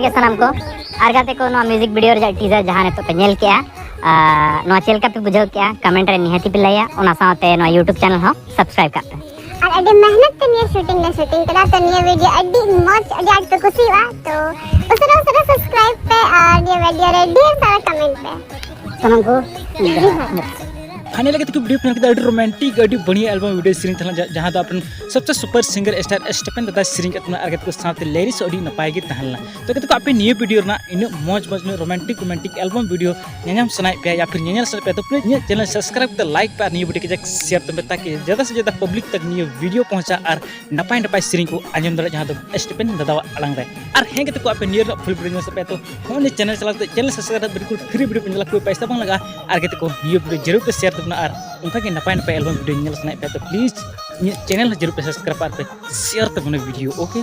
गे सानाम को और गाते को म्यूजिक वीडियो टीजर जहाँ ने तो पे नेल के चलका पे बुझाव के कमेंट रे निहाती पे लैया यूट्यूब चैनल हो सब्सक्राइब करते और अभी मेहनत तो नहीं शूटिंग करा तो नहीं वीडियो अड्डी मौज अड्डी आज तो खुशी हुआ तो उसरा सब्सक्राइब पे और ये वीडियो रे ढेर सारा कमेंट पे सानाम को फाइनल के वीडियो पे अड़ी रोमांटिक अड़ी बढ़िया एल्बम वीडियो सीरीज था जहाँ तो अपन सबसे सुपर सिंगर स्टार स्टेफन दादा सीरीज के साथ लिरिक्स अड़ी नपाय गे तहलना तो कहते आप निये वीडियो ना इन मौज मौज में रोमांटिक एल्बम वीडियो नाम सनाए पे या फिर नाम सनाए पे तो प्लीज निये चैनल सब्सक्राइब करते लाइक पे निये वीडियो के शेयर तो ताकि ज़्यादा से ज़्यादा पब्लिक तक निये वीडियो पहुँचा और नपाय नपाय सीरीज को आंजम दाड़ा जहाँ तो स्टेफन दादा अड़ांग रे और हें कहते को आप निये फुल वीडियो पे तो फोन चैनल चलाते चैनल सब्सक्राइब बिल्कुल फ्री वीडियो पे कोई पैसा बंग लगा और कहते को निये वीडियो जरूर पे शेयर तबना और उनका के नपाय नपाय एल्बम वीडियो नेल सनाए पे तो प्लीज चैनल जरूर पे सब्सक्राइब पे शेयर तबना वीडियो ओके।